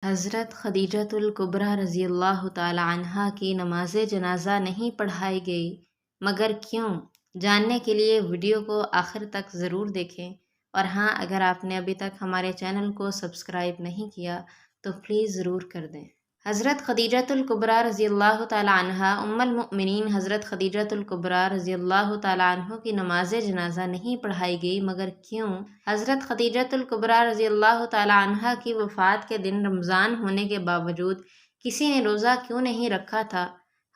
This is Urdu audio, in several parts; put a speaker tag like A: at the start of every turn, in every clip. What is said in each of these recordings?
A: حضرت خدیجۃ الکبریٰ رضی اللہ تعالی عنہا کی نماز جنازہ نہیں پڑھائی گئی، مگر کیوں؟ جاننے کے لیے ویڈیو کو آخر تک ضرور دیکھیں، اور ہاں، اگر آپ نے ابھی تک ہمارے چینل کو سبسکرائب نہیں کیا تو پلیز ضرور کر دیں۔ حضرت خدیجۃ الکبریٰ رضی اللہ تعالی عنہا ام المؤمنین حضرت خدیجۃ الکبریٰ رضی اللہ تعالی عنہ کی نماز جنازہ نہیں پڑھائی گئی، مگر کیوں؟ حضرت خدیجۃ الکبریٰ رضی اللہ تعالی عنہا کی وفات کے دن رمضان ہونے کے باوجود کسی نے روزہ کیوں نہیں رکھا تھا؟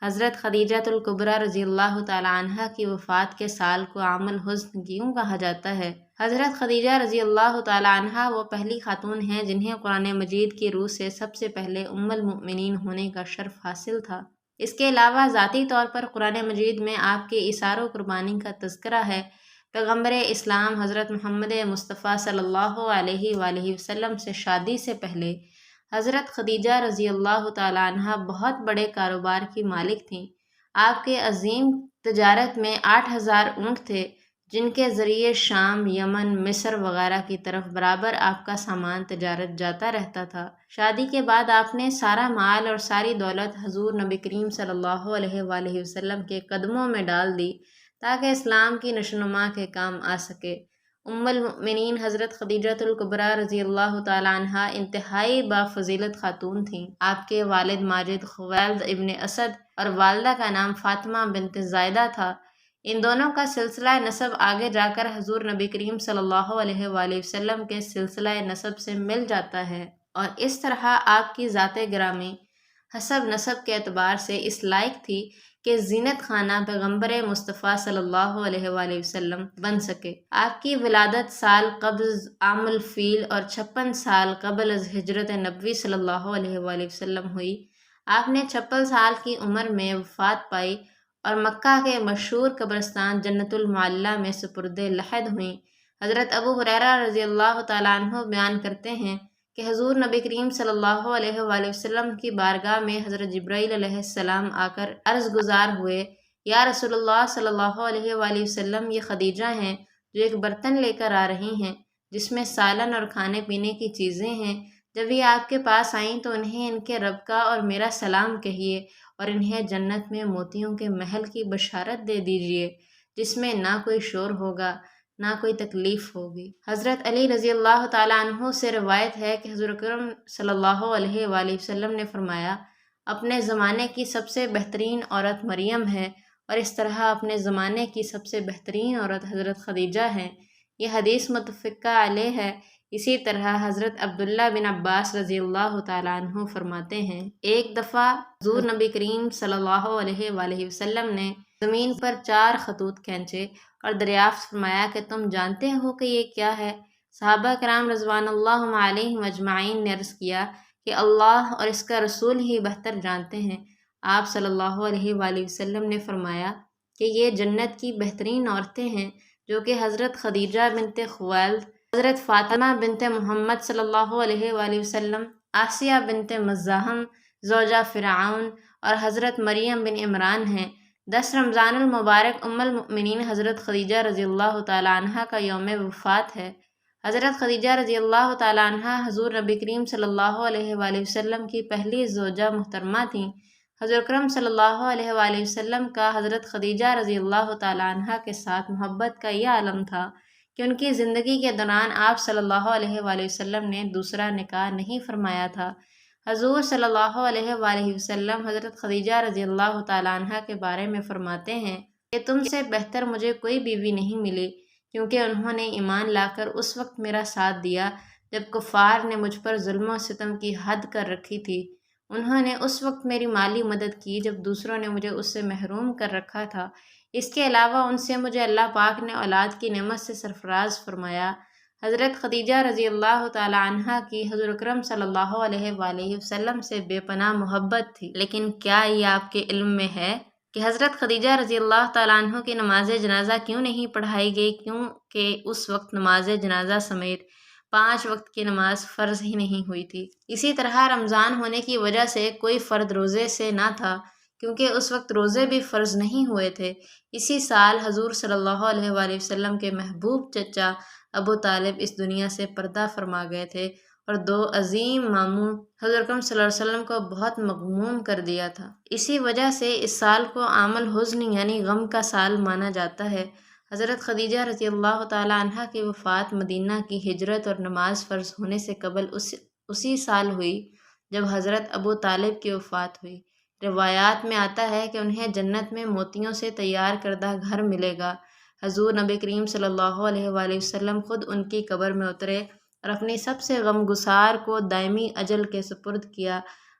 A: حضرت خدیجۃ الکبریٰ رضی اللہ تعالی عنہا کی وفات کے سال کو عام الحزن کیوں کہا جاتا ہے؟ حضرت خدیجہ رضی اللہ تعالی عنہا وہ پہلی خاتون ہیں جنہیں قرآن مجید کی روح سے سب سے پہلے ام المؤمنین ہونے کا شرف حاصل تھا۔ اس کے علاوہ ذاتی طور پر قرآن مجید میں آپ کے ایثار و قربانی کا تذکرہ ہے۔ پیغمبر اسلام حضرت محمد مصطفیٰ صلی اللہ علیہ وآلہ وسلم سے شادی سے پہلے حضرت خدیجہ رضی اللہ تعالی عنہا بہت بڑے کاروبار کی مالک تھیں۔ آپ کے عظیم تجارت میں 8000 اونٹ تھے، جن کے ذریعے شام، یمن، مصر وغیرہ کی طرف برابر آپ کا سامان تجارت جاتا رہتا تھا۔ شادی کے بعد آپ نے سارا مال اور ساری دولت حضور نبی کریم صلی اللہ علیہ وآلہ وسلم کے قدموں میں ڈال دی تاکہ اسلام کی نشوونما کے کام آ سکے۔ ام المؤمنین حضرت خدیجۃ الکبریٰ رضی اللہ تعالی عنہا انتہائی بافضیلت خاتون تھیں۔ آپ کے والد ماجد خویلد ابن اسد اور والدہ کا نام فاطمہ بنت زائدہ تھا۔ ان دونوں کا سلسلہ نسب آگے جا کر حضور نبی کریم صلی اللہ علیہ وآلہ وسلم کے سلسلہ نسب سے مل جاتا ہے، اور اس طرح آپ کی ذات گرامی حسب نسب کے اعتبار سے اس لائق تھی کہ زینت خانہ پیغمبر مصطفیٰ صلی اللہ علیہ وآلہ وسلم بن سکے۔ آپ کی ولادت سال قبض عام الفیل اور 56 سال قبل از ہجرت نبوی صلی اللہ علیہ وآلہ وسلم ہوئی۔ آپ نے 56 سال کی عمر میں وفات پائی اور مکہ کے مشہور قبرستان جنت المعلیٰ میں سپرد لحد ہوئیں۔ حضرت ابو ہریرہ رضی اللہ تعالیٰ عنہ بیان کرتے ہیں کہ حضور نبی کریم صلی اللہ علیہ وآلہ وسلم کی بارگاہ میں حضرت جبرائیل علیہ السلام آ کر عرض گزار ہوئے، یا رسول اللہ صلی اللہ علیہ وآلہ وسلم، یہ خدیجہ ہیں جو ایک برتن لے کر آ رہی ہیں جس میں سالن اور کھانے پینے کی چیزیں ہیں۔ جب یہ آپ کے پاس آئیں تو انہیں ان کے رب کا اور میرا سلام کہیے، اور انہیں جنت میں موتیوں کے محل کی بشارت دے دیجیے جس میں نہ کوئی شور ہوگا نہ کوئی تکلیف ہوگی۔ حضرت علی رضی اللہ تعالیٰ عنہ سے روایت ہے کہ حضور اکرم صلی اللہ علیہ وآلہ وسلم نے فرمایا، اپنے زمانے کی سب سے بہترین عورت مریم ہے، اور اس طرح اپنے زمانے کی سب سے بہترین عورت حضرت خدیجہ ہیں۔ یہ حدیث متفقہ علیہ ہے۔ اسی طرح حضرت عبداللہ بن عباس رضی اللہ تعالیٰ عنہ فرماتے ہیں، ایک دفعہ حضور نبی کریم صلی اللہ علیہ وآلہ وسلم نے زمین پر 4 خطوط کھینچے اور دریافت فرمایا کہ تم جانتے ہو کہ یہ کیا ہے؟ صحابہ کرام رضوان اللہ علیہم اجمعین نے عرض کیا کہ اللہ اور اس کا رسول ہی بہتر جانتے ہیں۔ آپ صلی اللہ علیہ وآلہ وسلم نے فرمایا کہ یہ جنت کی بہترین عورتیں ہیں، جو کہ حضرت خدیجہ بنت خویلد، حضرت فاطمہ بنت محمد صلی اللہ علیہ وآلہ وسلم، آسیہ بنت مزاحم زوجہ فرعون، اور حضرت مریم بن عمران ہیں۔ 10 رمضان المبارک ام المؤمنین حضرت خدیجہ رضی اللہ تعالی عنہا کا یوم وفات ہے۔ حضرت خدیجہ رضی اللہ تعالی عنہا حضور نبی کریم صلی اللہ علیہ وآلہ وسلم کی پہلی زوجہ محترمہ تھیں۔ حضور اکرم صلی اللہ علیہ وآلہ وسلم کا حضرت خدیجہ رضی اللہ تعالی عنہا کے ساتھ محبت کا یہ عالم تھا کہ ان کی زندگی کے دوران آپ صلی اللہ علیہ وآلہ وسلم نے دوسرا نکاح نہیں فرمایا تھا۔ حضور صلی اللہ علیہ وآلہ وسلم حضرت خدیجہ رضی اللہ تعالی عنہا کے بارے میں فرماتے ہیں کہ تم سے بہتر مجھے کوئی بیوی نہیں ملی، کیونکہ انہوں نے ایمان لا کر اس وقت میرا ساتھ دیا جب کفار نے مجھ پر ظلم و ستم کی حد کر رکھی تھی۔ انہوں نے اس وقت میری مالی مدد کی جب دوسروں نے مجھے اس سے محروم کر رکھا تھا۔ اس کے علاوہ ان سے مجھے اللہ پاک نے اولاد کی نعمت سے سرفراز فرمایا۔ حضرت خدیجہ رضی اللہ تعالی عنہا کی حضور اکرم صلی اللہ علیہ وآلہ وسلم سے بے پناہ محبت تھی، لیکن کیا یہ آپ کے علم میں ہے کہ حضرت خدیجہ رضی اللہ تعالیٰ عنہ کی نماز جنازہ کیوں نہیں پڑھائی گئی؟ کیونکہ اس وقت نماز جنازہ سمیت 5 وقت کی نماز فرض ہی نہیں ہوئی تھی۔ اسی طرح رمضان ہونے کی وجہ سے کوئی فرد روزے سے نہ تھا، کیونکہ اس وقت روزے بھی فرض نہیں ہوئے تھے۔ اسی سال حضور صلی اللہ علیہ وآلہ وسلم کے محبوب چچا ابو طالب اس دنیا سے پردہ فرما گئے تھے، اور 2 عظیم ماموں حضرت اکرم صلی اللہ علیہ وسلم کو بہت مغموم کر دیا تھا۔ اسی وجہ سے اس سال کو عام الحزن یعنی غم کا سال مانا جاتا ہے۔ حضرت خدیجہ رضی اللہ تعالی عنہا کی وفات مدینہ کی ہجرت اور نماز فرض ہونے سے قبل اسی سال ہوئی جب حضرت ابو طالب کی وفات ہوئی۔ روایات میں آتا ہے کہ انہیں جنت میں موتیوں سے تیار کردہ گھر ملے گا۔ حضور نبی کریم صلی اللہ علیہ وآلہ وسلم خود ان کی قبر میں اترے اور اپنی سب سے غمگسار کو دائمی اجل کے سپرد کیا۔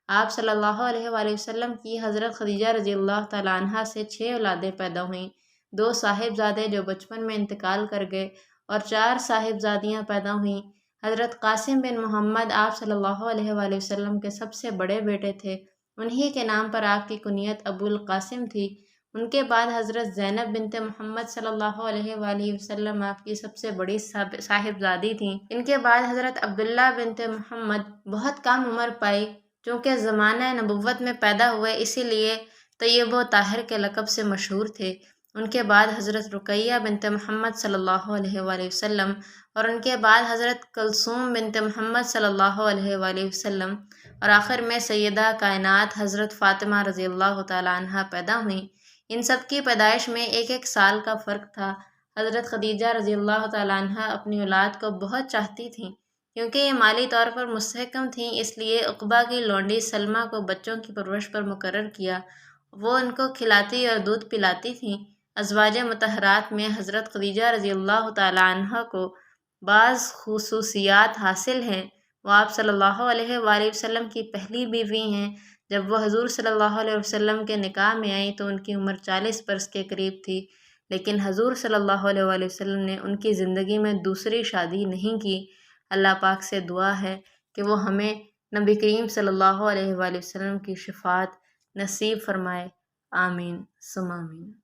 A: آپ صلی اللہ علیہ وآلہ وسلم کی حضرت خدیجہ رضی اللہ تعالیٰ عنہا سے 6 اولادیں پیدا ہوئیں، 2 صاحبزادے جو بچپن میں انتقال کر گئے اور 4 صاحبزادیاں پیدا ہوئیں۔ حضرت قاسم بن محمد آپ صلی اللہ علیہ وآلہ وسلم کے سب سے بڑے بیٹے تھے، انہی کے نام پر آپ کی کنیت ابو القاسم تھی۔ ان کے بعد حضرت زینب بنت محمد صلی اللہ علیہ وآلہ وسلم آپ کی سب سے بڑی صاحبزادی تھیں۔ ان کے بعد حضرت عبداللہ بنت محمد بہت کم عمر پائی، چونکہ زمانہ نبوت میں پیدا ہوئے اسی لیے طیب و طاہر کے لقب سے مشہور تھے۔ ان کے بعد حضرت رقیہ بنت محمد صلی اللہ علیہ وآلہ وسلم اور ان کے بعد حضرت کلثوم بنت محمد صلی اللہ علیہ وآلہ وسلم اور آخر میں سیدہ کائنات حضرت فاطمہ رضی اللہ تعالیٰ عنہا پیدا ہوئیں۔ ان سب کی پیدائش میں 1 سال کا فرق تھا۔ حضرت خدیجہ رضی اللہ تعالیٰ عنہا اپنی اولاد کو بہت چاہتی تھیں، کیونکہ یہ مالی طور پر مستحکم تھیں، اس لیے عقبہ کی لونڈی سلمہ کو بچوں کی پرورش پر مقرر کیا۔ وہ ان کو کھلاتی اور دودھ پلاتی تھیں۔ ازواج مطہرات میں حضرت خدیجہ رضی اللہ تعالیٰ عنہا کو بعض خصوصیات حاصل ہیں۔ وہ آپ صلی اللہ علیہ وآلہ وسلم کی پہلی بیوی ہیں۔ جب وہ حضور صلی اللہ علیہ وسلم کے نکاح میں آئیں تو ان کی عمر 40 برس کے قریب تھی، لیکن حضور صلی اللہ علیہ وآلہ وسلم نے ان کی زندگی میں دوسری شادی نہیں کی۔ اللہ پاک سے دعا ہے کہ وہ ہمیں نبی کریم صلی اللہ علیہ وآلہ وسلم کی شفاعت نصیب فرمائے۔ آمین ثم آمین۔